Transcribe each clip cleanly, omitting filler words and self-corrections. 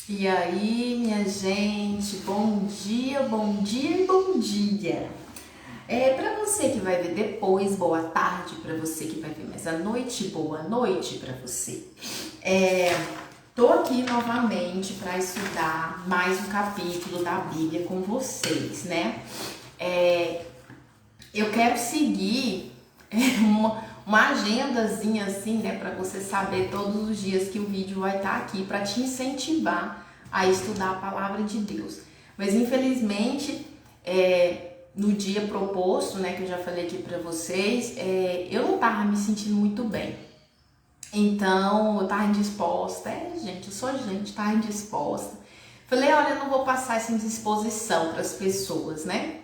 E aí, minha gente, bom dia, bom dia e bom dia. Para você que vai ver depois, boa tarde. Para você que vai ver mais à noite, boa noite para você. Tô aqui novamente para estudar mais um capítulo da Bíblia com vocês, né? Eu quero seguir uma agendazinha assim, né, para você saber todos os dias que o vídeo vai estar aqui para te incentivar a estudar a palavra de Deus. Mas infelizmente, no dia proposto, né, que eu já falei aqui para vocês, eu não tava me sentindo muito bem. Então, eu tava indisposta. Gente, eu sou gente, tava indisposta. Falei, olha, eu não vou passar essa indisposição para as pessoas, né?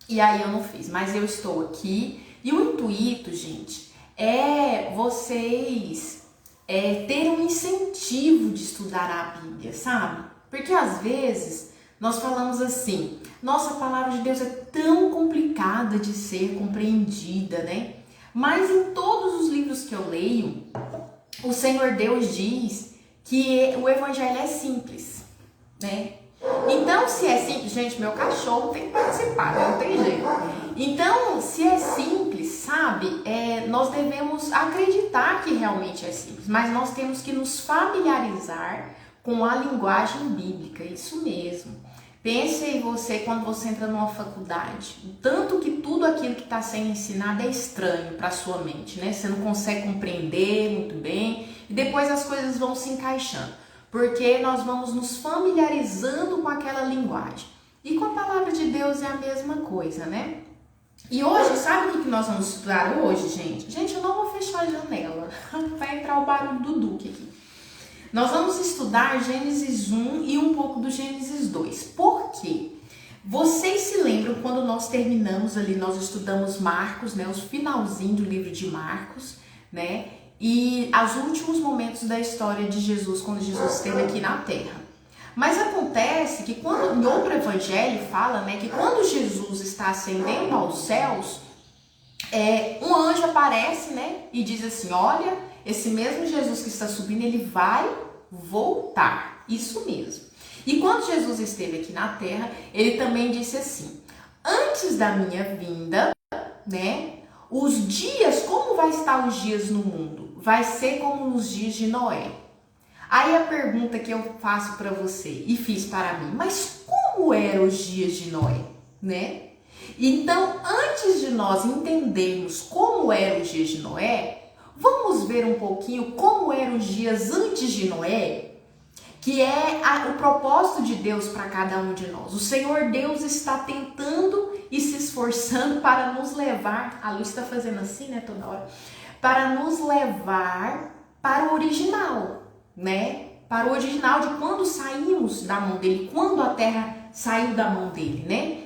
E aí eu não fiz, mas eu estou aqui. E o intuito, gente, é vocês terem um incentivo de estudar a Bíblia, sabe? Porque às vezes nós falamos assim, nossa, a palavra de Deus é tão complicada de ser compreendida, né? Mas em todos os livros que eu leio, o Senhor Deus diz que o Evangelho é simples, né? Então, se é simples, gente, meu cachorro tem que participar, não tem jeito. Então, se é simples, sabe, nós devemos acreditar que realmente é simples, mas nós temos que nos familiarizar com a linguagem bíblica, isso mesmo. Pense em você quando você entra numa faculdade, tanto que tudo aquilo que está sendo ensinado é estranho para sua mente, né? Você não consegue compreender muito bem e depois as coisas vão se encaixando. Porque nós vamos nos familiarizando com aquela linguagem. E com a palavra de Deus é a mesma coisa, né? E hoje, sabe o que nós vamos estudar hoje, gente? Gente, eu não vou fechar a janela. Vai entrar o barulho do Duque aqui. Nós vamos estudar Gênesis 1 e um pouco do Gênesis 2. Por quê? Vocês se lembram quando nós terminamos ali, nós estudamos Marcos, né? Os finalzinho do livro de Marcos, né? E os últimos momentos da história de Jesus, quando Jesus esteve aqui na Terra. Mas acontece que quando em outro evangelho fala, né, que quando Jesus está ascendendo aos céus, um anjo aparece, né, e diz assim, olha, esse mesmo Jesus que está subindo, ele vai voltar, isso mesmo. E quando Jesus esteve aqui na Terra, ele também disse assim, antes da minha vinda, né, os dias, como vai estar os dias no mundo? Vai ser como nos dias de Noé. Aí a pergunta que eu faço para você e fiz para mim, mas como eram os dias de Noé, né? Então, antes de nós entendermos como eram os dias de Noé, vamos ver um pouquinho como eram os dias antes de Noé, que é o propósito de Deus para cada um de nós. O Senhor Deus está tentando e se esforçando para nos levar, a luz está fazendo assim, né, toda hora, para nos levar para o original, né? Para o original de quando saímos da mão dele, quando a terra saiu da mão dele, né?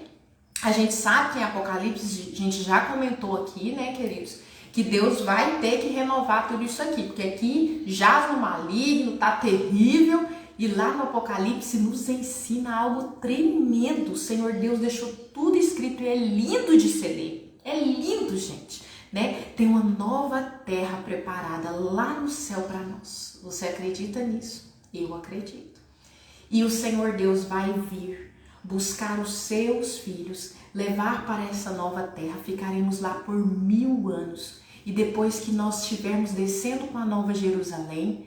A gente sabe que em Apocalipse, a gente já comentou aqui, né, queridos, que Deus vai ter que renovar tudo isso aqui, porque aqui jaz no maligno, tá terrível, e lá no Apocalipse nos ensina algo tremendo. O Senhor Deus deixou tudo escrito e é lindo de se ler. É lindo, gente, né? Tem uma nova terra preparada lá no céu para nós. Você acredita nisso? Eu acredito. E o Senhor Deus vai vir buscar os seus filhos, levar para essa nova terra. Ficaremos lá por 1000 anos. E depois que nós estivermos descendo com a Nova Jerusalém,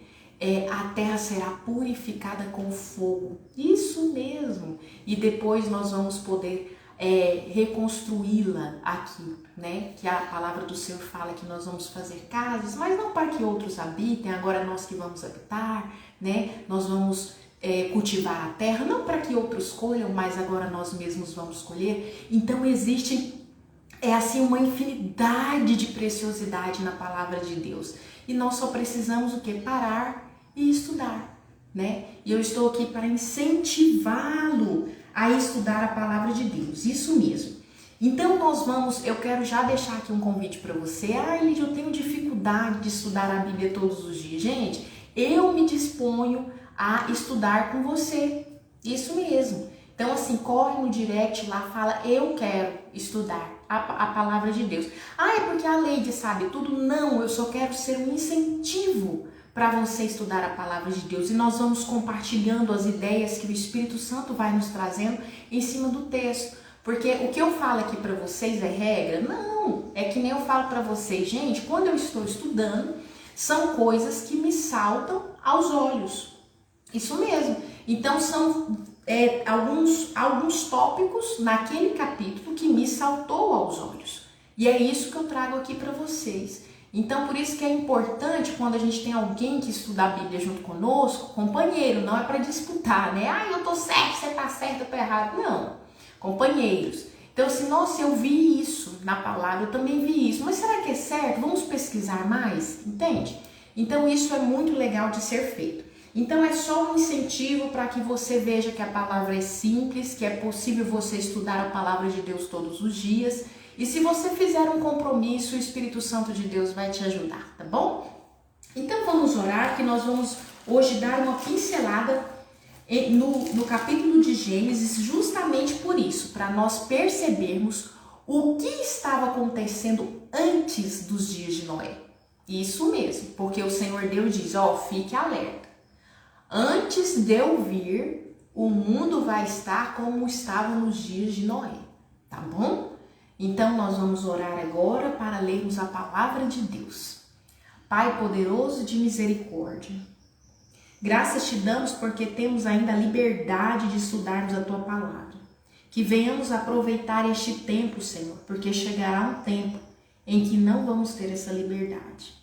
a terra será purificada com fogo. Isso mesmo. E depois nós vamos poder reconstruí-la aqui, né? Que a palavra do Senhor fala que nós vamos fazer casas, mas não para que outros habitem, agora nós que vamos habitar, né? Nós vamos cultivar a terra, não para que outros colham, mas agora nós mesmos vamos colher. Então existe assim uma infinidade de preciosidade na palavra de Deus. E nós só precisamos o quê? Parar e estudar, né? E eu estou aqui para incentivá-lo a estudar a palavra de Deus, isso mesmo. Então eu quero já deixar aqui um convite para você. Lídia, eu tenho dificuldade de estudar a Bíblia todos os dias. Gente, eu me disponho a estudar com você, isso mesmo. Então assim, corre no direct lá, fala, eu quero estudar a palavra de Deus. É porque a Leide sabe tudo? Não, eu só quero ser um incentivo para você estudar a palavra de Deus. E nós vamos compartilhando as ideias que o Espírito Santo vai nos trazendo em cima do texto. Porque o que eu falo aqui para vocês é regra? Não, é que nem eu falo para vocês, gente, quando eu estou estudando, são coisas que me saltam aos olhos. Isso mesmo. Então são alguns tópicos naquele capítulo que me saltou aos olhos. E é isso que eu trago aqui para vocês. Então, por isso que é importante quando a gente tem alguém que estuda a Bíblia junto conosco, companheiro, não é para disputar, né? Ah, eu tô certo, você tá certo, eu tô errado. Não, companheiros. Então, assim, nossa, eu vi isso na palavra, eu também vi isso. Mas será que é certo? Vamos pesquisar mais? Entende? Então, isso é muito legal de ser feito. Então, é só um incentivo para que você veja que a palavra é simples, que é possível você estudar a palavra de Deus todos os dias. E se você fizer um compromisso, o Espírito Santo de Deus vai te ajudar, tá bom? Então vamos orar, que nós vamos hoje dar uma pincelada no capítulo de Gênesis, justamente por isso, para nós percebermos o que estava acontecendo antes dos dias de Noé. Isso mesmo, porque o Senhor Deus diz, fique alerta. Antes de eu vir, o mundo vai estar como estava nos dias de Noé, tá bom? Então, nós vamos orar agora para lermos a palavra de Deus. Pai poderoso de misericórdia, graças te damos porque temos ainda a liberdade de estudarmos a tua palavra. Que venhamos aproveitar este tempo, Senhor, porque chegará um tempo em que não vamos ter essa liberdade.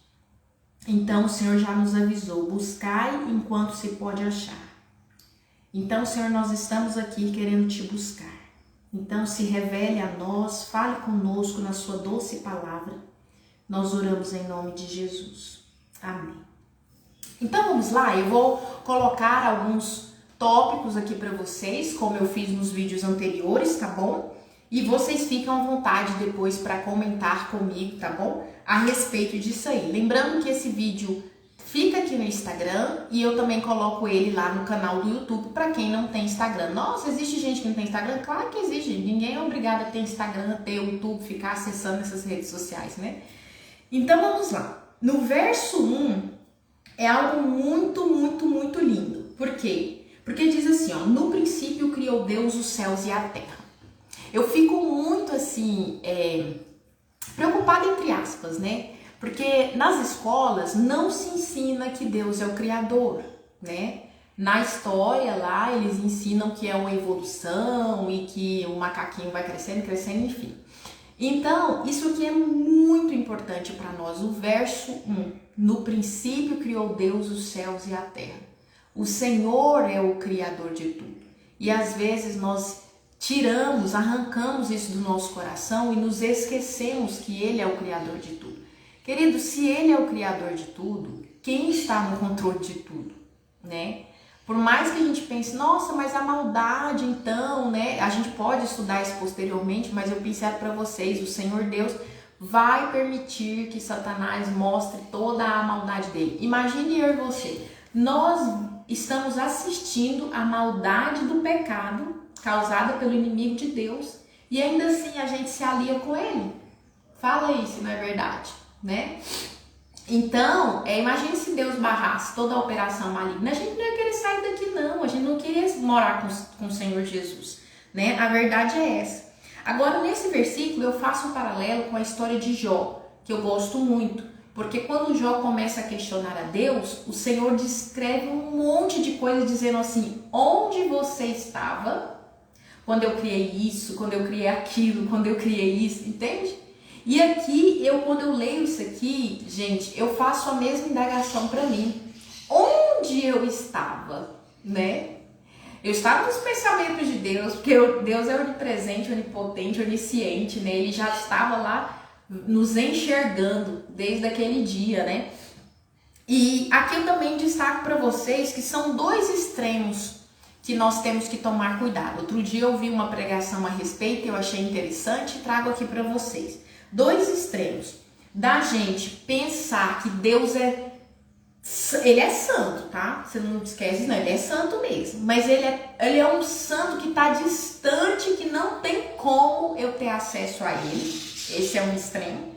Então, o Senhor já nos avisou, buscai enquanto se pode achar. Então, Senhor, nós estamos aqui querendo te buscar. Então, se revele a nós, fale conosco na sua doce palavra. Nós oramos em nome de Jesus. Amém. Então, vamos lá. Eu vou colocar alguns tópicos aqui para vocês, como eu fiz nos vídeos anteriores, tá bom? E vocês ficam à vontade depois para comentar comigo, tá bom? A respeito disso aí. Lembrando que esse vídeo fica aqui no Instagram e eu também coloco ele lá no canal do YouTube para quem não tem Instagram. Nossa, existe gente que não tem Instagram? Claro que existe. Ninguém é obrigado a ter Instagram, ter YouTube, ficar acessando essas redes sociais, né? Então vamos lá. No verso 1 é algo muito, muito, muito lindo. Por quê? Porque diz assim, no princípio criou Deus os céus e a terra. Eu fico muito assim, preocupada entre aspas, né? Porque nas escolas não se ensina que Deus é o Criador, né? Na história lá eles ensinam que é uma evolução e que o macaquinho vai crescendo, crescendo, enfim. Então, isso aqui é muito importante para nós. O verso 1. No princípio criou Deus os céus e a terra. O Senhor é o Criador de tudo. E às vezes nós arrancamos isso do nosso coração e nos esquecemos que Ele é o Criador de tudo. Querido, se Ele é o Criador de tudo, quem está no controle de tudo, né? Por mais que a gente pense, nossa, mas a maldade então, né? A gente pode estudar isso posteriormente, mas eu pincelo para vocês, o Senhor Deus vai permitir que Satanás mostre toda a maldade dele. Imagine eu e você, nós estamos assistindo a maldade do pecado causada pelo inimigo de Deus e ainda assim a gente se alia com ele. Fala aí se não é verdade, né? Então, imagine se Deus barrasse toda a operação maligna. A gente não ia querer sair daqui não, a gente não queria morar com o Senhor Jesus, né? A verdade é essa. Agora, nesse versículo, eu faço um paralelo com a história de Jó, que eu gosto muito. Porque quando Jó começa a questionar a Deus, o Senhor descreve um monte de coisas dizendo assim, onde você estava quando eu criei isso, quando eu criei aquilo, quando eu criei isso, entende? E aqui, quando eu leio isso aqui, gente, eu faço a mesma indagação para mim. Onde eu estava, né? Eu estava nos pensamentos de Deus, porque Deus é onipresente, onipotente, onisciente, né? Ele já estava lá nos enxergando desde aquele dia, né? E aqui eu também destaco para vocês que são dois extremos que nós temos que tomar cuidado. Outro dia eu vi uma pregação a respeito, eu achei interessante e trago aqui para vocês. Dois extremos, da gente pensar que Deus ele é santo, tá? Você não esquece, não, ele é santo mesmo, mas ele é um santo que está distante, que não tem como eu ter acesso a ele, esse é um extremo.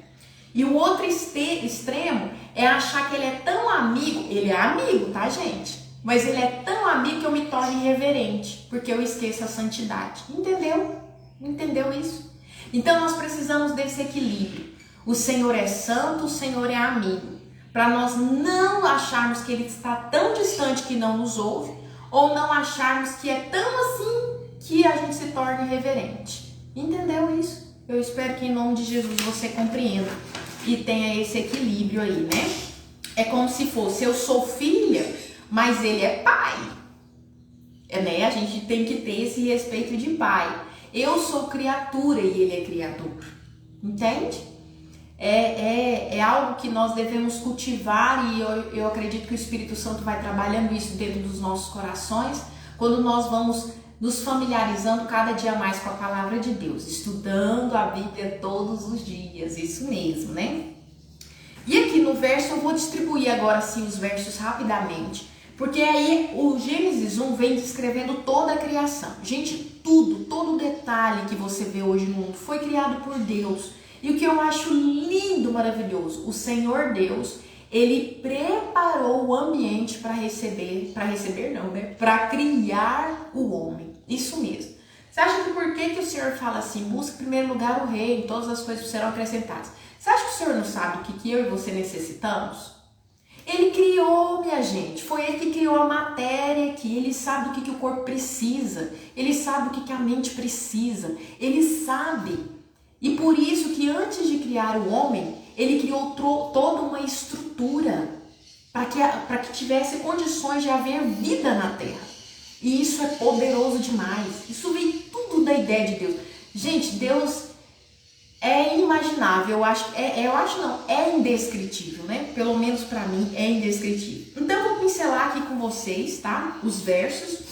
E o outro extremo é achar que ele é tão amigo, ele é amigo, tá, gente? Mas ele é tão amigo que eu me torno irreverente, porque eu esqueço a santidade. Entendeu? Entendeu isso? Então nós precisamos desse equilíbrio. O Senhor é santo, o Senhor é amigo. Para nós não acharmos que ele está tão distante que não nos ouve, ou não acharmos que é tão assim que a gente se torna irreverente. Entendeu isso? Eu espero que em nome de Jesus você compreenda e tenha esse equilíbrio aí, né? É como se fosse, eu sou filha, mas ele é pai. Né? A gente tem que ter esse respeito de pai. Eu sou criatura e ele é criador. Entende? É algo que nós devemos cultivar, e eu acredito que o Espírito Santo vai trabalhando isso dentro dos nossos corações, quando nós vamos nos familiarizando cada dia mais com a palavra de Deus, estudando a Bíblia todos os dias, isso mesmo, né? E aqui no verso, eu vou distribuir agora sim os versos rapidamente, porque aí o Gênesis 1 vem descrevendo toda a criação. Gente, todo detalhe que você vê hoje no mundo foi criado por Deus. E o que eu acho lindo, maravilhoso, o Senhor Deus, ele preparou o ambiente para criar o homem. Isso mesmo. Você acha que por que o Senhor fala assim, busca em primeiro lugar o reino, todas as coisas serão acrescentadas? Você acha que o Senhor não sabe o que eu e você necessitamos? Ele criou, minha gente, foi ele que criou a matéria aqui, ele sabe o que o corpo precisa, ele sabe o que a mente precisa, ele sabe. E por isso que antes de criar o homem, ele criou toda uma estrutura para que tivesse condições de haver vida na terra. E isso é poderoso demais. Isso vem tudo da ideia de Deus. Gente, Deus é inimaginável. É indescritível, né? Pelo menos para mim é indescritível. Então eu vou pincelar aqui com vocês, tá? Os versos.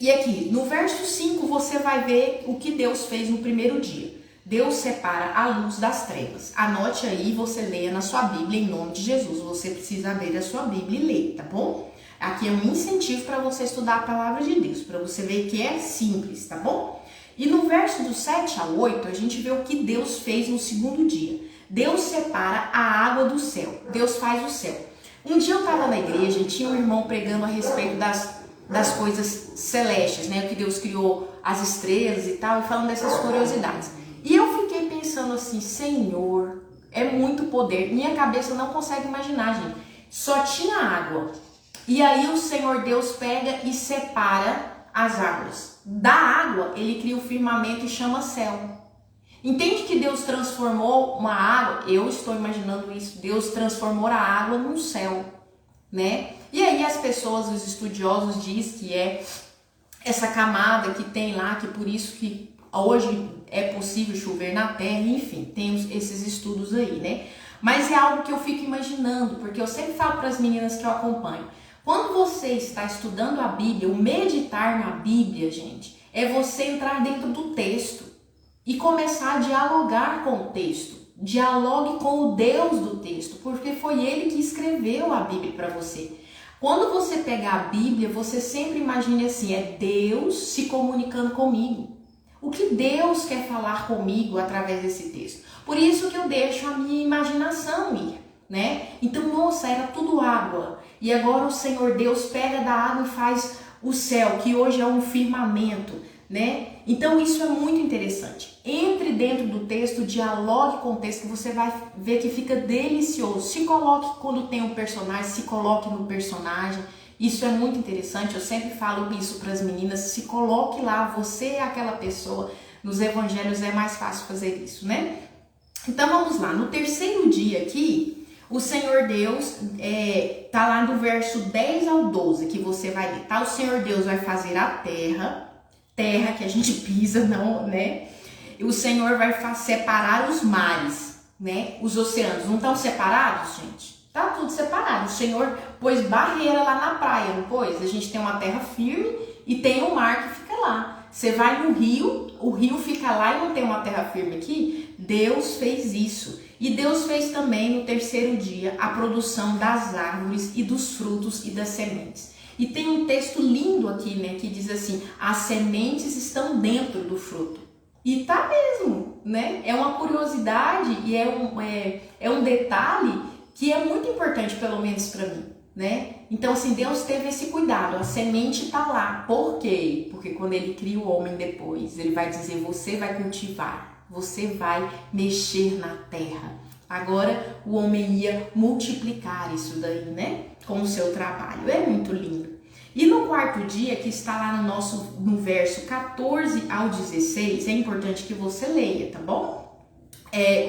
E aqui, no verso 5, você vai ver o que Deus fez no primeiro dia. Deus separa a luz das trevas. Anote aí, você leia na sua Bíblia em nome de Jesus. Você precisa abrir a sua Bíblia e ler, tá bom? Aqui é um incentivo para você estudar a palavra de Deus, para você ver que é simples, tá bom? E no verso do 7 ao 8, a gente vê o que Deus fez no segundo dia. Deus separa a água do céu. Deus faz o céu. Um dia eu estava na igreja e tinha um irmão pregando a respeito das coisas celestes, né? Que Deus criou as estrelas e tal, e falando dessas curiosidades. E eu fiquei pensando assim, Senhor, é muito poder. Minha cabeça não consegue imaginar, gente. Só tinha água. E aí o Senhor Deus pega e separa as águas. Da água, ele cria o firmamento e chama céu. Entende que Deus transformou uma água? Eu estou imaginando isso. Deus transformou a água num céu, né? E aí as pessoas, os estudiosos, dizem que é essa camada que tem lá, que por isso que hoje é possível chover na terra, enfim, temos esses estudos aí, né? Mas é algo que eu fico imaginando, porque eu sempre falo para as meninas que eu acompanho. Quando você está estudando a Bíblia, o meditar na Bíblia, gente, é você entrar dentro do texto e começar a dialogar com o texto. Dialogue com o Deus do texto, porque foi ele que escreveu a Bíblia para você. Quando você pegar a Bíblia, você sempre imagine assim, é Deus se comunicando comigo. O que Deus quer falar comigo através desse texto? Por isso que eu deixo a minha imaginação ir, né? Então, nossa, era tudo água. E agora o Senhor Deus pega da água e faz o céu, que hoje é um firmamento, né? Então, isso é muito interessante. Entre dentro do texto, dialogue com o texto, que você vai ver que fica delicioso. Se coloque quando tem um personagem, se coloque no personagem. Isso é muito interessante, eu sempre falo isso para as meninas, se coloque lá, você é aquela pessoa. Nos evangelhos é mais fácil fazer isso, né? Então vamos lá, no terceiro dia aqui, o Senhor Deus, tá lá do verso 10 ao 12, que você vai ler, tá? O Senhor Deus vai fazer a terra que a gente pisa, não, né? E o Senhor vai separar os mares, né? Os oceanos, não estão separados, gente? Tá tudo separado. O Senhor pôs barreira lá na praia, não pôs? A gente tem uma terra firme e tem um mar que fica lá. Você vai no rio, o rio fica lá e não tem uma terra firme aqui. Deus fez isso. E Deus fez também no terceiro dia a produção das árvores e dos frutos e das sementes. E tem um texto lindo aqui, né, que diz assim, as sementes estão dentro do fruto. E tá mesmo, né? É uma curiosidade e é um detalhe que é muito importante, pelo menos para mim, né? Então, assim, Deus teve esse cuidado, a semente tá lá. Por quê? Porque quando ele cria o homem depois, ele vai dizer, você vai cultivar, você vai mexer na terra. Agora, o homem ia multiplicar isso daí, né? Com o seu trabalho. É muito lindo. E no quarto dia, que está lá no verso 14 ao 16, é importante que você leia, tá bom?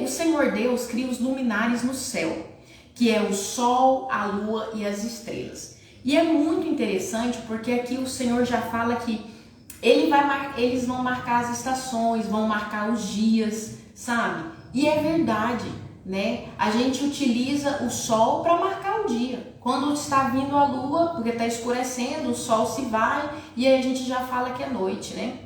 O Senhor Deus cria os luminares no céu, que é o sol, a lua e as estrelas. E é muito interessante porque aqui o Senhor já fala que eles vão marcar as estações, vão marcar os dias, sabe? E é verdade, né? A gente utiliza o sol para marcar o dia. Quando está vindo a lua, porque está escurecendo, o sol se vai e aí a gente já fala que é noite, né?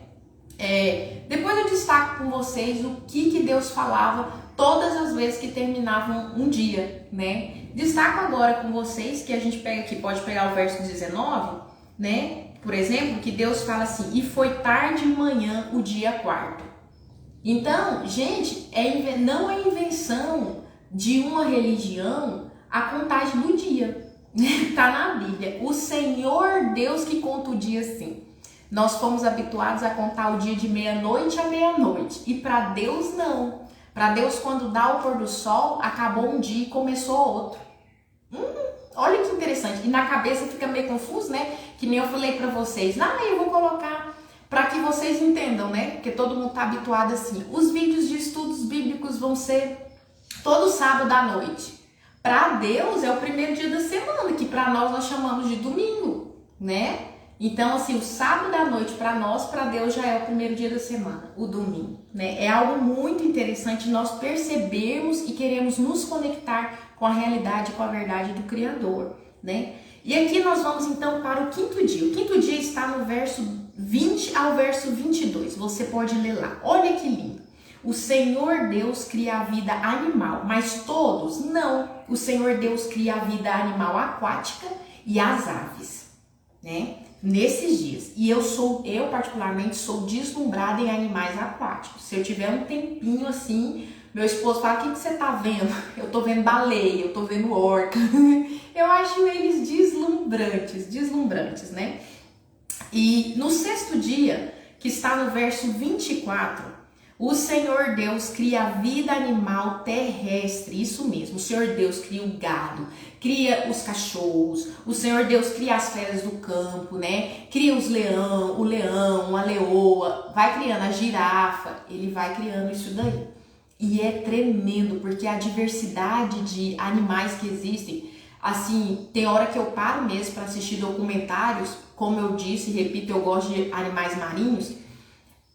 Depois eu destaco com vocês o que Deus falava todas as vezes que terminavam um dia, né? Destaco agora com vocês que a gente pega aqui, pode pegar o verso 19, né? Por exemplo, que Deus fala assim, e foi tarde e manhã o dia quarto. Então, gente, não é invenção de uma religião a contagem do dia. Tá na Bíblia. O Senhor Deus que conta o dia assim. Nós fomos habituados a contar o dia de meia-noite a meia-noite. E para Deus não. Para Deus, quando dá o pôr do sol, acabou um dia e começou outro. Olha que interessante. E na cabeça fica meio confuso, né? Que nem eu falei para vocês. Eu vou colocar para que vocês entendam, né? Porque todo mundo tá habituado assim. Os vídeos de estudos bíblicos vão ser todo sábado à noite. Para Deus é o primeiro dia da semana, que para nós chamamos de domingo, né? Então, assim, o sábado à noite para nós, para Deus já é o primeiro dia da semana, o domingo, né? É algo muito interessante nós percebermos e queremos nos conectar com a realidade, com a verdade do Criador, né? E aqui nós vamos então para o quinto dia. O quinto dia está no verso 20 ao verso 22. Você pode ler lá. Olha que lindo. O Senhor Deus cria a vida animal, mas todos não. O Senhor Deus cria a vida animal aquática e as aves, né? Nesses dias. E eu particularmente sou deslumbrada em animais aquáticos. Se eu tiver um tempinho assim, meu esposo fala, o que você tá vendo? Eu tô vendo baleia, eu tô vendo orca. Eu acho eles deslumbrantes, né? E no sexto dia, que está no verso 24, o Senhor Deus cria a vida animal terrestre, isso mesmo, o Senhor Deus cria o gado, cria os cachorros, o Senhor Deus cria as feras do campo, né? Cria o leão, a leoa, vai criando a girafa, ele vai criando isso daí. E é tremendo, porque a diversidade de animais que existem, assim, tem hora que eu paro mesmo para assistir documentários, como eu disse e repito, eu gosto de animais marinhos.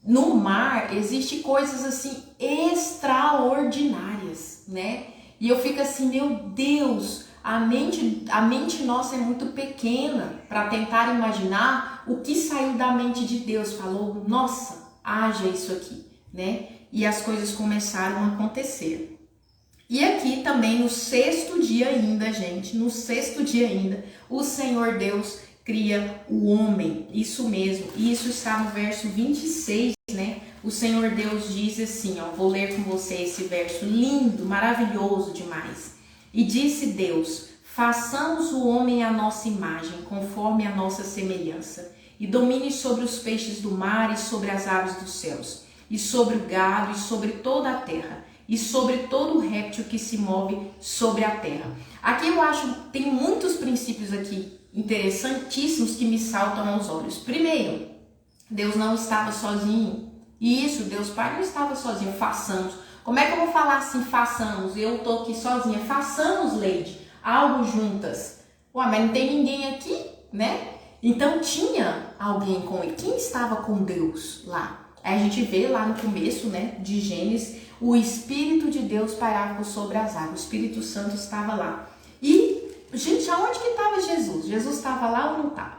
No mar existe coisas assim extraordinárias, né? E eu fico assim, meu Deus, a mente nossa é muito pequena para tentar imaginar o que saiu da mente de Deus. Falou, nossa, haja isso aqui, né? E as coisas começaram a acontecer. E aqui também no sexto dia ainda, gente, o Senhor Deus cria o homem, isso mesmo, e isso está no verso 26, né? O Senhor Deus diz assim, vou ler com você esse verso lindo, maravilhoso demais. E disse Deus, façamos o homem à nossa imagem, conforme a nossa semelhança, e domine sobre os peixes do mar e sobre as aves dos céus, e sobre o gado e sobre toda a terra, e sobre todo réptil que se move sobre a terra. Aqui eu acho, tem muitos princípios aqui interessantíssimos que me saltam aos olhos. Primeiro, Deus não estava sozinho. Isso, Deus Pai não estava sozinho. Façamos. Como é que eu vou falar assim, façamos? Eu tô aqui sozinha. Façamos, Leide, algo juntas. Mas não tem ninguém aqui, né? Então tinha alguém com ele. Quem estava com Deus lá? Aí a gente vê lá no começo, né, de Gênesis, o Espírito de Deus pairava sobre as águas. O Espírito Santo estava lá. E, gente, aonde que estava Jesus? Jesus estava lá ou não estava?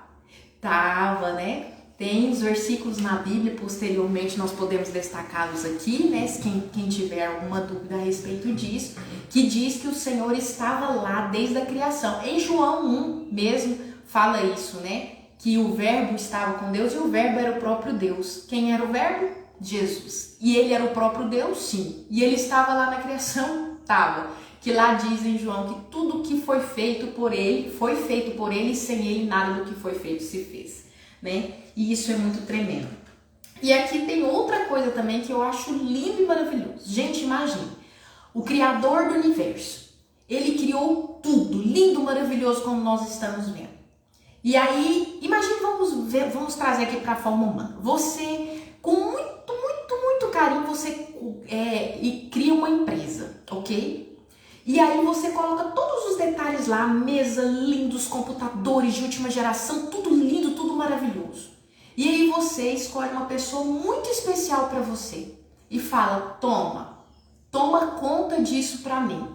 Estava, né? Tem os versículos na Bíblia, posteriormente nós podemos destacá-los aqui, né? Quem tiver alguma dúvida a respeito disso, que diz que o Senhor estava lá desde a criação. Em João 1 mesmo fala isso, né? Que o verbo estava com Deus e o verbo era o próprio Deus. Quem era o verbo? Jesus. E ele era o próprio Deus, sim. E ele estava lá na criação? Estava. Que lá diz em João que tudo que foi feito por ele, e sem ele nada do que foi feito se fez, né? E isso é muito tremendo. E aqui tem outra coisa também que eu acho lindo e maravilhoso. Gente, imagine, o Criador do universo, ele criou tudo, lindo, maravilhoso, como nós estamos vendo. E aí, imagine, vamos trazer aqui para a forma humana. Você, com muito carinho, você cria uma empresa, ok? E aí você coloca todos os detalhes lá, mesa, lindos, computadores de última geração, tudo lindo, tudo maravilhoso. E aí você escolhe uma pessoa muito especial para você e fala, toma conta disso para mim.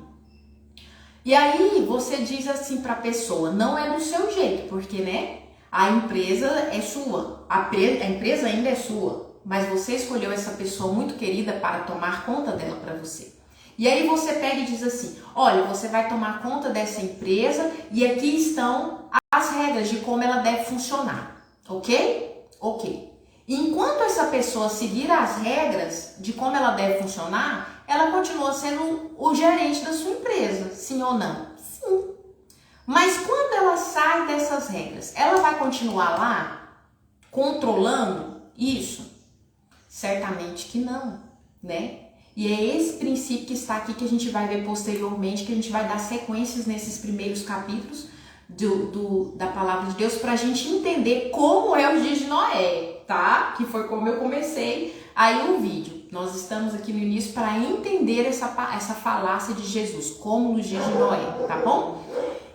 E aí você diz assim para a pessoa, não é do seu jeito, porque né, a empresa é sua, a empresa ainda é sua, mas você escolheu essa pessoa muito querida para tomar conta dela para você. E aí você pega e diz assim, olha, você vai tomar conta dessa empresa e aqui estão as regras de como ela deve funcionar, ok? Ok. Enquanto essa pessoa seguir as regras de como ela deve funcionar, ela continua sendo o gerente da sua empresa, sim ou não? Sim. Mas quando ela sai dessas regras, ela vai continuar lá controlando isso? Certamente que não, né? E é esse princípio que está aqui que a gente vai ver posteriormente, que a gente vai dar sequências nesses primeiros capítulos da palavra de Deus para a gente entender como é os dias de Noé, tá? Que foi como eu comecei aí o vídeo. Nós estamos aqui no início para entender essa falácia de Jesus, como nos dias de Noé, tá bom?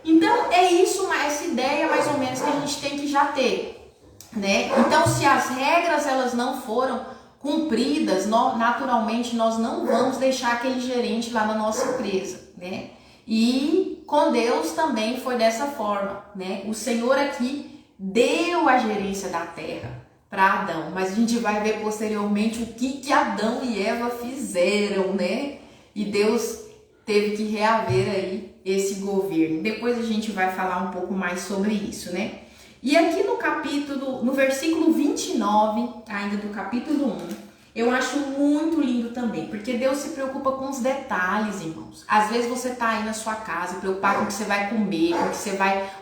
Então é isso, essa ideia mais ou menos que a gente tem que já ter, né? Então se as regras elas não foram cumpridas, naturalmente nós não vamos deixar aquele gerente lá na nossa empresa, né? E com Deus também foi dessa forma, né? O Senhor aqui deu a gerência da terra para Adão, mas a gente vai ver posteriormente o que Adão e Eva fizeram, né? E Deus teve que reaver aí esse governo. Depois a gente vai falar um pouco mais sobre isso, né? E aqui no versículo 29, ainda do capítulo 1, eu acho muito lindo também, porque Deus se preocupa com os detalhes, irmãos. Às vezes você tá aí na sua casa, preocupado com o que você vai comer,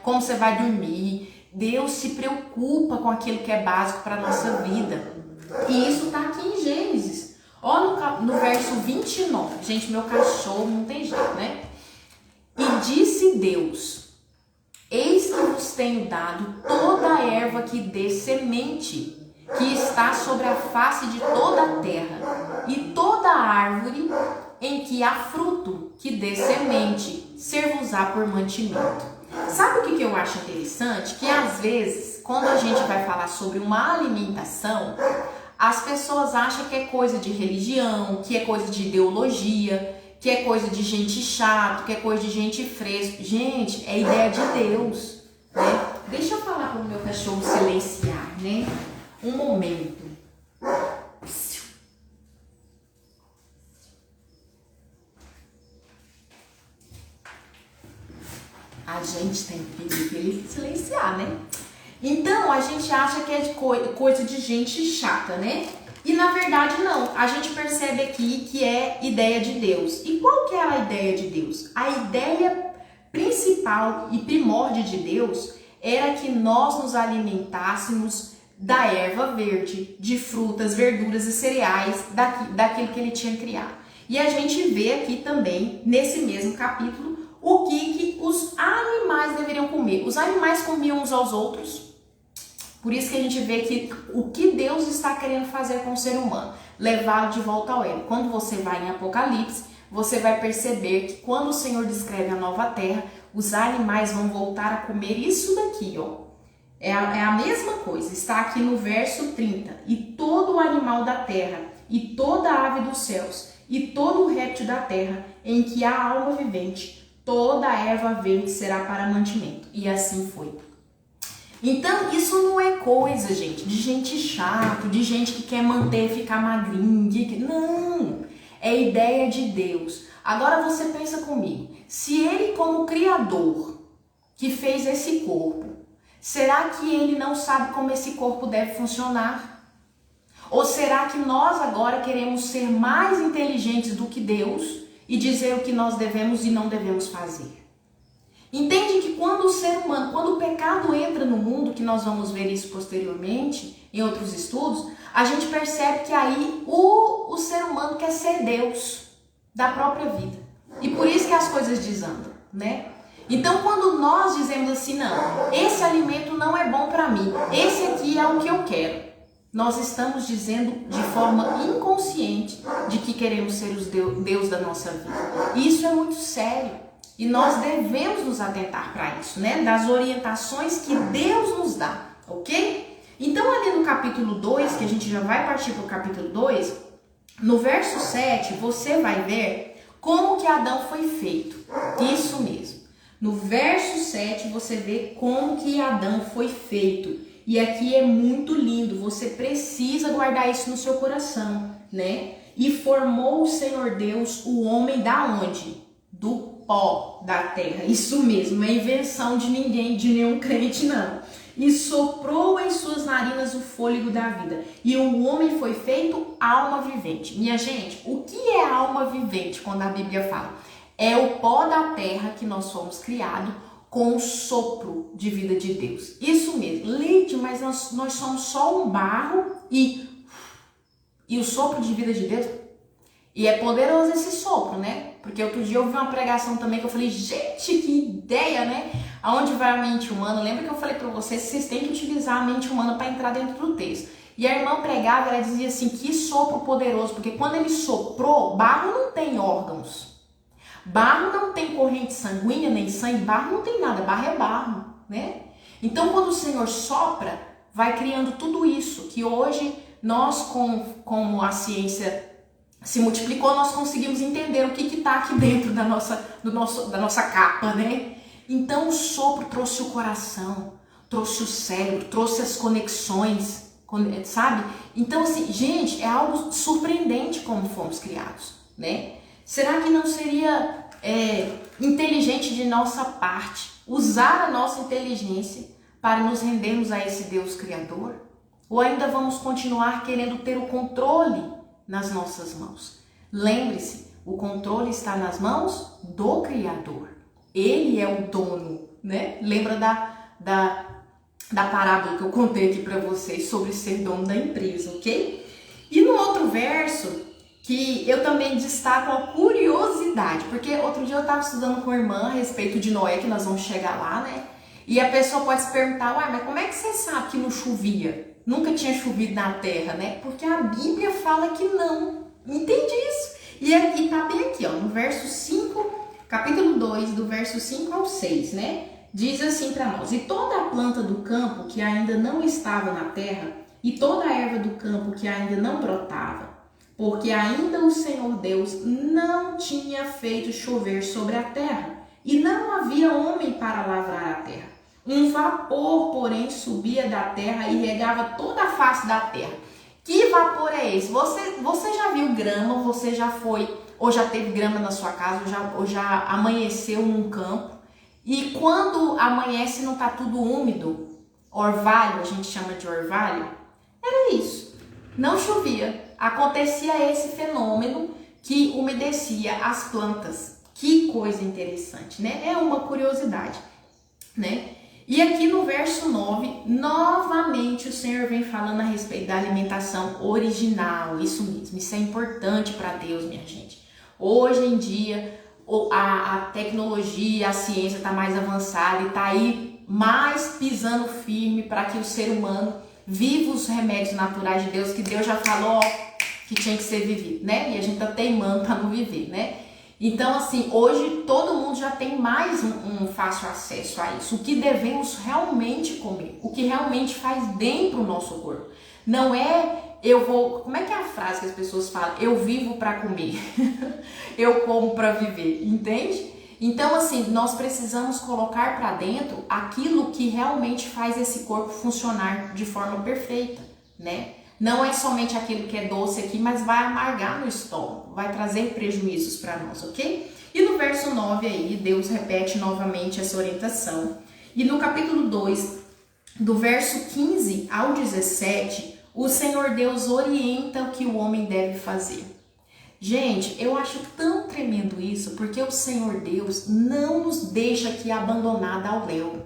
como você vai dormir. Deus se preocupa com aquilo que é básico para a nossa vida. E isso tá aqui em Gênesis. Olha no verso 29. Gente, meu cachorro não tem jeito, né? E disse Deus: eis que vos tenho dado toda a erva que dê semente, que está sobre a face de toda a terra, e toda a árvore em que há fruto, que dê semente, ser-vos-á por mantimento. Sabe o que eu acho interessante? Que às vezes, quando a gente vai falar sobre uma alimentação, as pessoas acham que é coisa de religião, que é coisa de ideologia, que é coisa de gente chato, que é coisa de gente fresca. Gente, é ideia de Deus, né? Deixa eu falar para o meu cachorro silenciar, né? Um momento. A gente tem que pedir para ele silenciar, né? Então, a gente acha que é de coisa de gente chata, né? E na verdade não, a gente percebe aqui que é ideia de Deus. E qual que é a ideia de Deus? A ideia principal e primórdia de Deus era que nós nos alimentássemos da erva verde, de frutas, verduras e cereais, daquilo que ele tinha criado. E a gente vê aqui também, nesse mesmo capítulo, o que os animais deveriam comer. Os animais comiam uns aos outros. Por isso que a gente vê que o que Deus está querendo fazer com o ser humano, levá-lo de volta ao Éden. Quando você vai em Apocalipse, você vai perceber que quando o Senhor descreve a nova terra, os animais vão voltar a comer isso daqui, ó. É a mesma coisa, está aqui no verso 30. E todo o animal da terra, e toda a ave dos céus, e todo o réptil da terra, em que há alma vivente, toda a erva verde será para mantimento. E assim foi. Então, isso não é coisa, gente, de gente chato, de gente que quer manter, ficar magrinho. Não, é ideia de Deus. Agora você pensa comigo, se ele como criador que fez esse corpo, será que ele não sabe como esse corpo deve funcionar? Ou será que nós agora queremos ser mais inteligentes do que Deus e dizer o que nós devemos e não devemos fazer? Entende que quando o ser humano, quando o pecado entra no mundo, que nós vamos ver isso posteriormente em outros estudos, a gente percebe que aí o ser humano quer ser Deus da própria vida. E por isso que as coisas desandam, né? Então quando nós dizemos assim, não, esse alimento não é bom para mim, esse aqui é o que eu quero, nós estamos dizendo de forma inconsciente de que queremos ser os Deus da nossa vida. E isso é muito sério. E nós devemos nos atentar para isso, né? Das orientações que Deus nos dá, ok? Então ali no capítulo 2, que a gente já vai partir para o capítulo 2, no verso 7, você vai ver como que Adão foi feito. Isso mesmo. No verso 7, você vê como que Adão foi feito. E aqui é muito lindo, você precisa guardar isso no seu coração, né? E formou o Senhor Deus o homem da onde? Do pó da terra. Isso mesmo, não é invenção de ninguém, de nenhum crente, não. E soprou em suas narinas o fôlego da vida. E o homem foi feito alma vivente. Minha gente, o que é alma vivente quando a Bíblia fala? É o pó da terra que nós fomos criados com o sopro de vida de Deus. Isso mesmo. Leite, mas nós somos só um barro e o sopro de vida de Deus. E é poderoso esse sopro, né? Porque outro dia eu vi uma pregação também que eu falei, gente, que ideia, né? Aonde vai a mente humana? Lembra que eu falei para vocês que vocês têm que utilizar a mente humana para entrar dentro do texto. E a irmã pregava, ela dizia assim, que sopro poderoso, porque quando ele soprou, barro não tem órgãos. Barro não tem corrente sanguínea, nem sangue, barro não tem nada, barro é barro, né? Então quando o Senhor sopra, vai criando tudo isso, que hoje nós, como a ciência se multiplicou, nós conseguimos entender o que está aqui dentro da nossa capa, né? Então o sopro trouxe o coração, trouxe o cérebro, trouxe as conexões, sabe? Então assim, gente, é algo surpreendente como fomos criados, né? Será que não seria inteligente de nossa parte usar a nossa inteligência para nos rendermos a esse Deus Criador? Ou ainda vamos continuar querendo ter o controle nas nossas mãos? Lembre-se, o controle está nas mãos do Criador. Ele é o dono, né? Lembra da parábola que eu contei aqui para vocês sobre ser dono da empresa, ok? E no outro verso, que eu também destaco a curiosidade, porque outro dia eu estava estudando com a irmã a respeito de Noé, que nós vamos chegar lá, né? E a pessoa pode se perguntar, uai, mas como é que você sabe que não chovia? Nunca tinha chovido na terra, né? Porque a Bíblia fala que não. Entende isso? E tá bem aqui, ó, no verso 5, capítulo 2, do verso 5 ao 6, né? Diz assim para nós: e toda a planta do campo que ainda não estava na terra, e toda a erva do campo que ainda não brotava, porque ainda o Senhor Deus não tinha feito chover sobre a terra, e não havia homem para lavrar a terra. Um vapor, porém, subia da terra e regava toda a face da terra. Que vapor é esse? Você já viu grama? Você já foi, ou já teve grama na sua casa, ou já amanheceu num campo? E quando amanhece não está tudo úmido, orvalho, a gente chama de orvalho, era isso. Não chovia. Acontecia esse fenômeno que umedecia as plantas. Que coisa interessante, né? É uma curiosidade, né? E aqui no verso 9, novamente o Senhor vem falando a respeito da alimentação original. Isso mesmo, isso é importante para Deus, minha gente. Hoje em dia, a tecnologia, a ciência está mais avançada e está aí mais pisando firme para que o ser humano viva os remédios naturais de Deus, que Deus já falou que tinha que ser vivido, né? E a gente tá teimando para não viver, né? Então, assim, hoje todo mundo já tem mais um fácil acesso a isso. O que devemos realmente comer, o que realmente faz bem para o nosso corpo. Não é como é que é a frase que as pessoas falam? Eu vivo para comer, eu como para viver, entende? Então, assim, nós precisamos colocar para dentro aquilo que realmente faz esse corpo funcionar de forma perfeita, né? Não é somente aquilo que é doce aqui, mas vai amargar no estômago, vai trazer prejuízos para nós, ok? E no verso 9 aí, Deus repete novamente essa orientação. E no capítulo 2, do verso 15 ao 17, o Senhor Deus orienta o que o homem deve fazer. Gente, eu acho tão tremendo isso, porque o Senhor Deus não nos deixa aqui abandonada ao léu.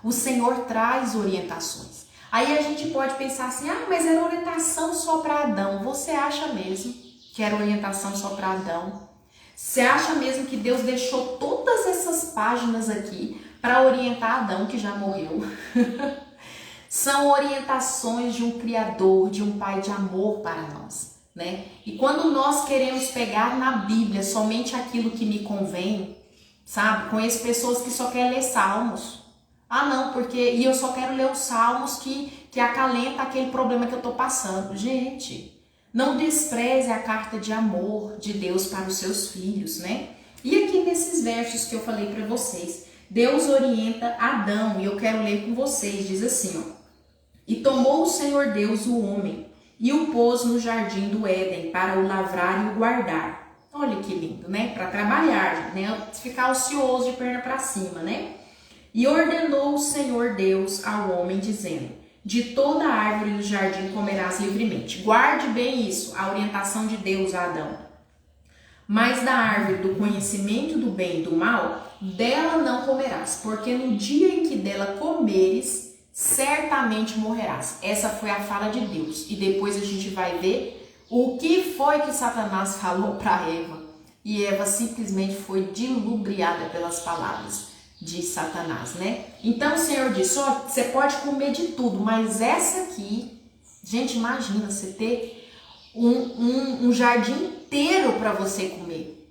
O Senhor traz orientações. Aí a gente pode pensar assim, mas era orientação só para Adão. Você acha mesmo que era orientação só para Adão? Você acha mesmo que Deus deixou todas essas páginas aqui para orientar Adão, que já morreu? São orientações de um Criador, de um Pai de amor para nós, né? E quando nós queremos pegar na Bíblia somente aquilo que me convém, sabe? Conheço pessoas que só querem ler salmos. Não, e eu só quero ler os salmos que acalenta aquele problema que eu tô passando. Gente, não despreze a carta de amor de Deus para os seus filhos, né? E aqui nesses versos que eu falei para vocês, Deus orienta Adão, e eu quero ler com vocês, diz assim, ó. E tomou o Senhor Deus o homem, e o pôs no jardim do Éden, para o lavrar e o guardar. Olha que lindo, né? Para trabalhar, né? Ficar ocioso de perna para cima, né? E ordenou o Senhor Deus ao homem, dizendo, de toda a árvore do jardim comerás livremente. Guarde bem isso, a orientação de Deus a Adão. Mas da árvore do conhecimento do bem e do mal, dela não comerás, porque no dia em que dela comeres, certamente morrerás. Essa foi a fala de Deus. E depois a gente vai ver o que foi que Satanás falou para Eva. E Eva simplesmente foi dilubriada pelas palavras de Satanás, né? Então o Senhor disse, você pode comer de tudo, mas essa aqui, gente, imagina você ter um jardim inteiro para você comer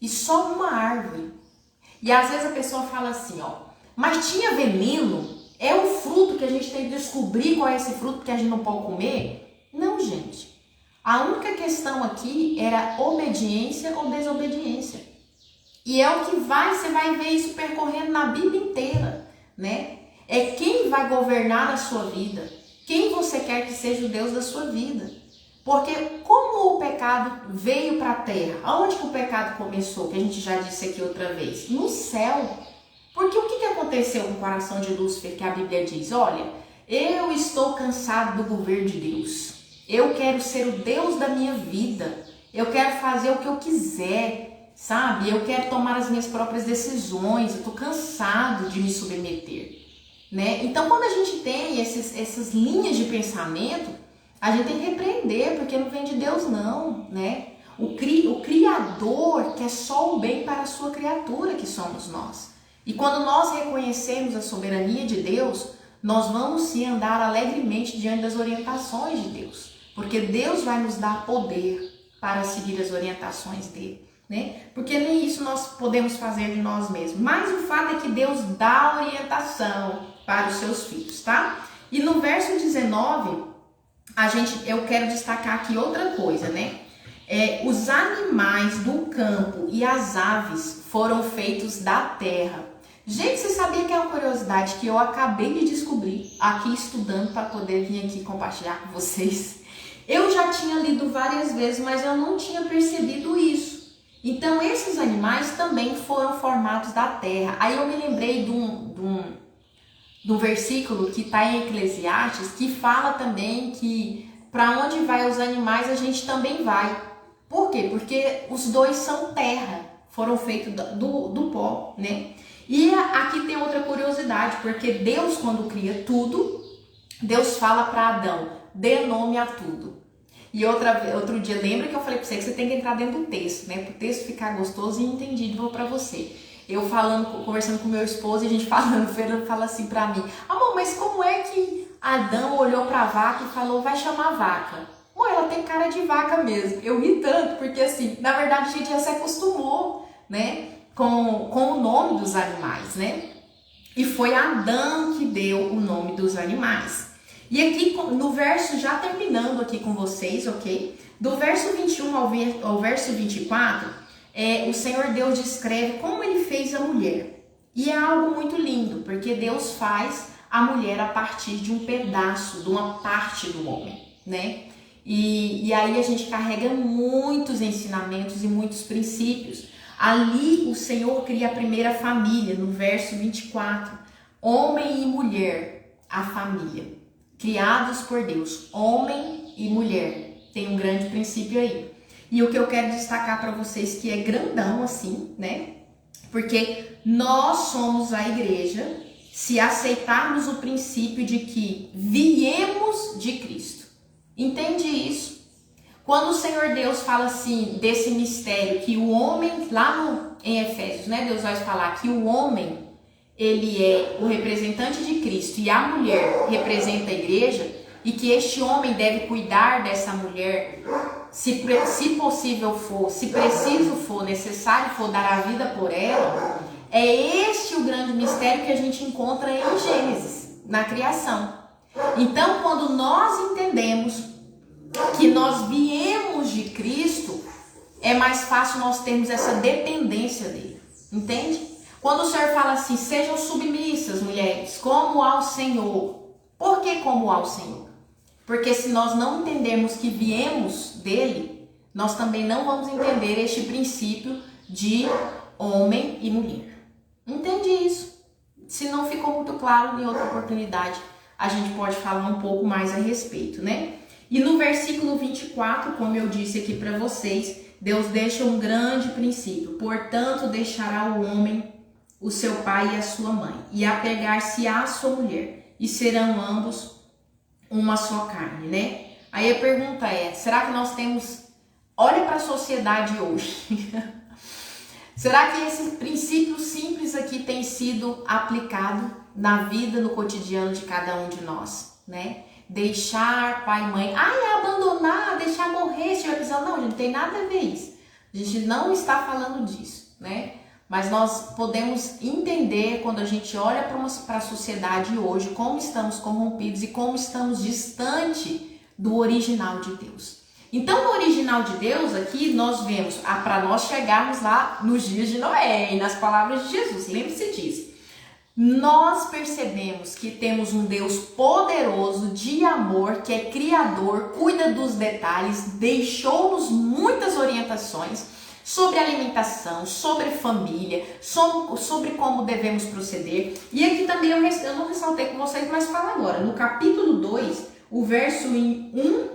e só uma árvore. E às vezes a pessoa fala assim, mas tinha veneno? É o fruto que a gente tem que descobrir qual é esse fruto que a gente não pode comer? Não, gente. A única questão aqui era obediência ou desobediência. E é o que você vai ver isso percorrendo na Bíblia inteira, né? É quem vai governar a sua vida, quem você quer que seja o Deus da sua vida. Porque como o pecado veio para a terra, aonde que o pecado começou, que a gente já disse aqui outra vez? No céu. Porque o que aconteceu com o coração de Lúcifer, que a Bíblia diz? Olha, eu estou cansado do governo de Deus. Eu quero ser o Deus da minha vida. Eu quero fazer o que eu quiser, sabe? Eu quero tomar as minhas próprias decisões. Eu estou cansado de me submeter, né? Então, quando a gente tem essas linhas de pensamento, a gente tem que repreender, porque não vem de Deus não, né? O Criador quer só o bem para a sua criatura, que somos nós. E quando nós reconhecemos a soberania de Deus, nós vamos sim andar alegremente diante das orientações de Deus. Porque Deus vai nos dar poder para seguir as orientações dele, né? Porque nem isso nós podemos fazer de nós mesmos. Mas o fato é que Deus dá orientação para os seus filhos, tá? E no verso 19, eu quero destacar aqui outra coisa, né? Os animais do campo e as aves foram feitos da terra. Gente, você sabia que é uma curiosidade que eu acabei de descobrir aqui estudando para poder vir aqui compartilhar com vocês? Eu já tinha lido várias vezes, mas eu não tinha percebido isso. Então, esses animais também foram formados da terra. Aí eu me lembrei de um versículo que está em Eclesiastes, que fala também que para onde vai os animais, a gente também vai. Por quê? Porque os dois são terra, foram feitos do pó, né? E aqui tem outra curiosidade, porque Deus, quando cria tudo, Deus fala para Adão, dê nome a tudo. E outro dia, lembra que eu falei para você que você tem que entrar dentro do texto, né? Para o texto ficar gostoso e entendível para você. Eu conversando com meu esposo, e a gente Fernando fala assim para mim, amor, mas como é que Adão olhou para a vaca e falou, vai chamar vaca? Pô, ela tem cara de vaca mesmo. Eu ri tanto, porque assim, na verdade a gente já se acostumou, né? Com o nome dos animais, né? E foi Adão que deu o nome dos animais. E aqui no verso, já terminando aqui com vocês, ok? Do verso 21 ao verso 24, o Senhor Deus descreve como ele fez a mulher. E é algo muito lindo, porque Deus faz a mulher a partir de um pedaço, de uma parte do homem, né? E aí a gente carrega muitos ensinamentos e muitos princípios. Ali o Senhor cria a primeira família, no verso 24. Homem e mulher, a família. criados por Deus, homem e mulher. Tem um grande princípio aí. E o que eu quero destacar para vocês, que é grandão assim, né? Porque nós somos a igreja se aceitarmos o princípio de que viemos de Cristo. Entende isso? Quando o Senhor Deus fala assim, desse mistério, que o homem, em Efésios, né? Deus vai falar que o homem, ele é o representante de Cristo e a mulher representa a igreja, e que este homem deve cuidar dessa mulher, se possível for, se preciso for, necessário for, dar a vida por ela. É este o grande mistério que a gente encontra em Gênesis, na criação. Então, quando nós entendemos que nós viemos de Cristo, é mais fácil nós termos essa dependência dele, entende? Quando o Senhor fala assim, sejam submissas, mulheres, como ao Senhor. Por que como ao Senhor? Porque se nós não entendermos que viemos dele, nós também não vamos entender este princípio de homem e mulher. Entende isso? Se não ficou muito claro, em outra oportunidade a gente pode falar um pouco mais a respeito, né? E no versículo 24, como eu disse aqui para vocês, Deus deixa um grande princípio. Portanto, deixará o homem o seu pai e a sua mãe, e apegar-se à sua mulher, e serão ambos uma só carne, né? Aí a pergunta é, será que nós temos... Olha para a sociedade hoje. Será que esse princípio simples aqui tem sido aplicado na vida, no cotidiano de cada um de nós, né? Deixar pai e mãe, abandonar, deixar morrer, se tiver precisando. Não, gente, não tem nada a ver isso. A gente não está falando disso, né? Mas nós podemos entender quando a gente olha para a sociedade hoje, como estamos corrompidos e como estamos distante do original de Deus. Então, no original de Deus, aqui nós vemos, para nós chegarmos lá nos dias de Noé, e nas palavras de Jesus, lembre-se disso. Nós percebemos que temos um Deus poderoso, de amor, que é criador, cuida dos detalhes, deixou-nos muitas orientações sobre alimentação, sobre família, sobre como devemos proceder. E aqui também eu não ressaltei com vocês, mas falo agora. No capítulo 2, o verso 1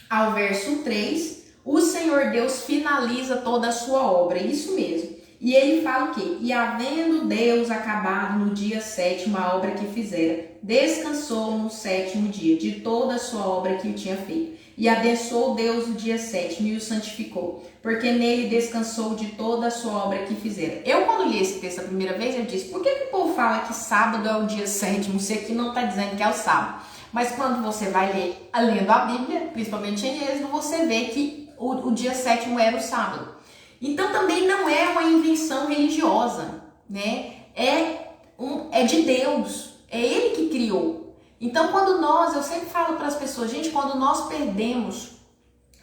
ao verso 3, o Senhor Deus finaliza toda a sua obra, isso mesmo. E ele fala o quê? E havendo Deus acabado no dia 7º a obra que fizera, descansou no 7º dia de toda a sua obra que tinha feito. E abençoou Deus o dia 7º e o santificou, porque nele descansou de toda a sua obra que fizera. Eu, quando li esse texto a primeira vez, eu disse, por que o povo fala que sábado é o dia 7º? Se aqui não está dizendo que é o sábado. Mas quando você vai lendo a Bíblia, principalmente em Êxodo, você vê que o dia 7º era o sábado. Então também não é uma invenção religiosa, né? É de Deus, é Ele que criou. Então quando eu sempre falo para as pessoas, gente, quando nós perdemos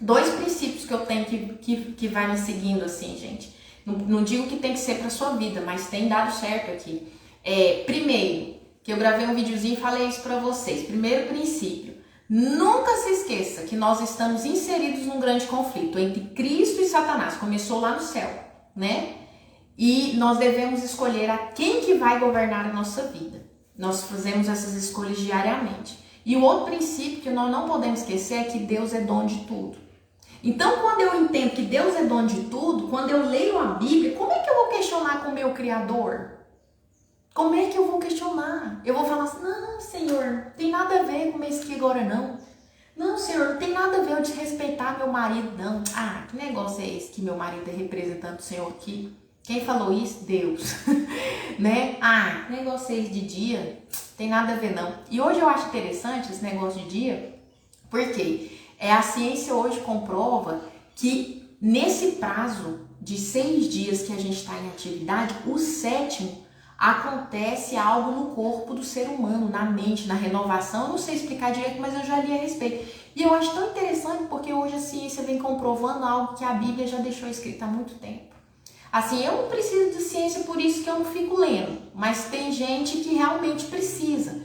dois princípios que eu tenho que vai me seguindo assim, gente. Não digo que tem que ser para sua vida, mas tem dado certo aqui. Primeiro, que eu gravei um videozinho e falei isso para vocês. Primeiro princípio, nunca se esqueça que nós estamos inseridos num grande conflito entre Cristo e Satanás. Começou lá no céu, né? E nós devemos escolher a quem que vai governar a nossa vida. Nós fazemos essas escolhas diariamente. E o outro princípio que nós não podemos esquecer é que Deus é dono de tudo. Então, quando eu entendo que Deus é dono de tudo, quando eu leio a Bíblia, como é que eu vou questionar com o meu Criador? Como é que eu vou questionar? Eu vou falar assim, não, Senhor, tem nada a ver com isso aqui agora, não. Não, Senhor, não tem nada a ver eu desrespeitar meu marido, não. Que negócio é esse que meu marido é representando o Senhor aqui? Quem falou isso? Deus. Né? Que negócio é esse de dia? Tem nada a ver, não. E hoje eu acho interessante esse negócio de dia, porque a ciência hoje comprova que nesse prazo de 6 dias que a gente está em atividade, o 7º, acontece algo no corpo do ser humano, na mente, na renovação. Eu não sei explicar direito, mas eu já li a respeito. E eu acho tão interessante porque hoje a ciência vem comprovando algo que a Bíblia já deixou escrito há muito tempo. Assim, eu não preciso de ciência, por isso que eu não fico lendo. Mas tem gente que realmente precisa.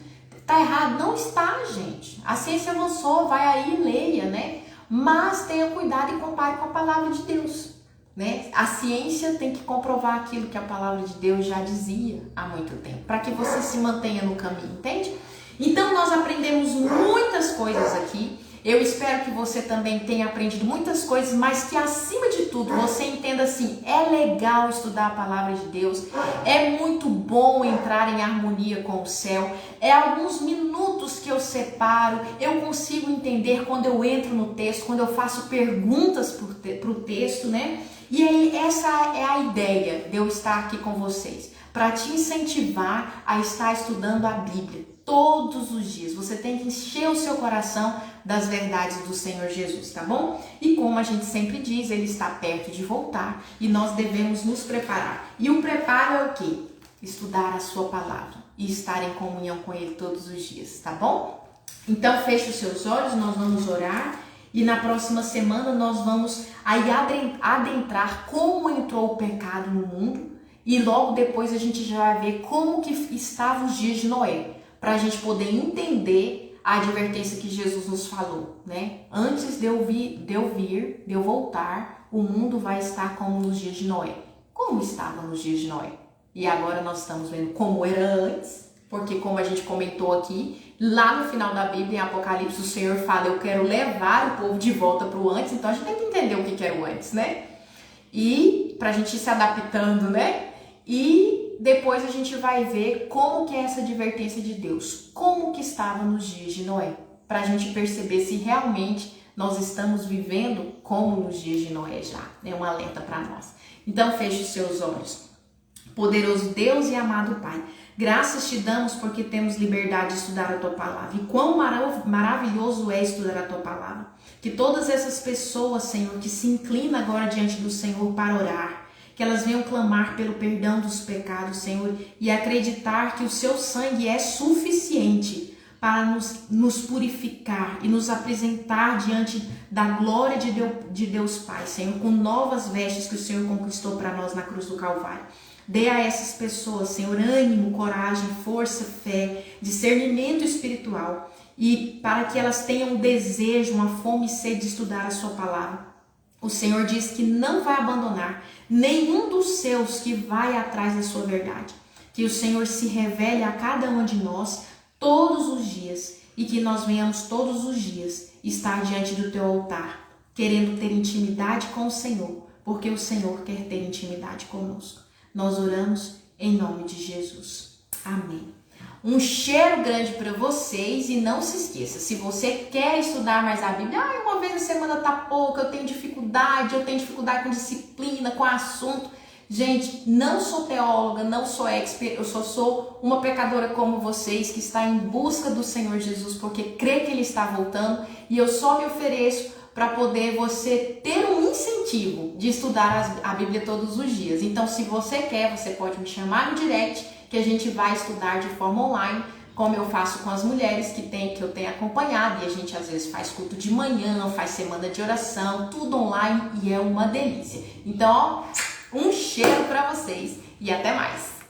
Tá errado? Não está, gente. A ciência avançou, vai aí e leia, né? Mas tenha cuidado e compare com a palavra de Deus. Né? A ciência tem que comprovar aquilo que a palavra de Deus já dizia há muito tempo, para que você se mantenha no caminho, entende? Então nós aprendemos muitas coisas aqui. Eu espero que você também tenha aprendido muitas coisas, mas que acima de tudo você entenda assim, é legal estudar a palavra de Deus, é muito bom entrar em harmonia com o céu, é alguns minutos que eu separo, eu consigo entender quando eu entro no texto, quando eu faço perguntas para o texto, né? E aí essa é a ideia de eu estar aqui com vocês, para te incentivar a estar estudando a Bíblia todos os dias. Você tem que encher o seu coração das verdades do Senhor Jesus, tá bom? E como a gente sempre diz, ele está perto de voltar e nós devemos nos preparar. E o preparo é o quê? Estudar a sua palavra e estar em comunhão com ele todos os dias, tá bom? Então feche os seus olhos, nós vamos orar e na próxima semana nós vamos aí adentrar como entrou o pecado no mundo e logo depois a gente já vai ver como que estavam os dias de Noé, para a gente poder entender a advertência que Jesus nos falou, né? Antes de eu voltar, o mundo vai estar como nos dias de Noé. Como estava nos dias de Noé? E agora nós estamos vendo como era antes, porque como a gente comentou aqui, lá no final da Bíblia, em Apocalipse, o Senhor fala, eu quero levar o povo de volta para o antes, então a gente tem que entender o que era o antes, né? E para a gente ir se adaptando, né? E depois a gente vai ver como que é essa advertência de Deus, como que estava nos dias de Noé, para a gente perceber se realmente nós estamos vivendo como nos dias de Noé já, é um alerta para nós. Então feche os seus olhos. Poderoso Deus e amado Pai, graças te damos porque temos liberdade de estudar a Tua Palavra. E quão maravilhoso é estudar a Tua Palavra. Que todas essas pessoas, Senhor, que se inclinam agora diante do Senhor para orar, que elas venham clamar pelo perdão dos pecados, Senhor, e acreditar que o Seu sangue é suficiente para nos purificar e nos apresentar diante da glória de Deus Pai, Senhor, com novas vestes que o Senhor conquistou para nós na cruz do Calvário. Dê a essas pessoas, Senhor, ânimo, coragem, força, fé, discernimento espiritual e para que elas tenham um desejo, uma fome e sede de estudar a Sua palavra. O Senhor diz que não vai abandonar nenhum dos seus que vai atrás da sua verdade. Que o Senhor se revele a cada um de nós todos os dias e que nós venhamos todos os dias estar diante do Teu altar, querendo ter intimidade com o Senhor, porque o Senhor quer ter intimidade conosco. Nós oramos em nome de Jesus. Amém. Um cheiro grande para vocês e não se esqueça, se você quer estudar mais a Bíblia, uma vez na semana tá pouco, eu tenho dificuldade com disciplina, com assunto. Gente, não sou teóloga, não sou expert, eu só sou uma pecadora como vocês que está em busca do Senhor Jesus porque crê que Ele está voltando e eu só me ofereço para poder você ter um incentivo de estudar a Bíblia todos os dias. Então, se você quer, você pode me chamar no direct que a gente vai estudar de forma online, como eu faço com as mulheres que eu tenho acompanhado, e a gente às vezes faz culto de manhã, faz semana de oração, tudo online e é uma delícia. Então, ó, um cheiro para vocês e até mais!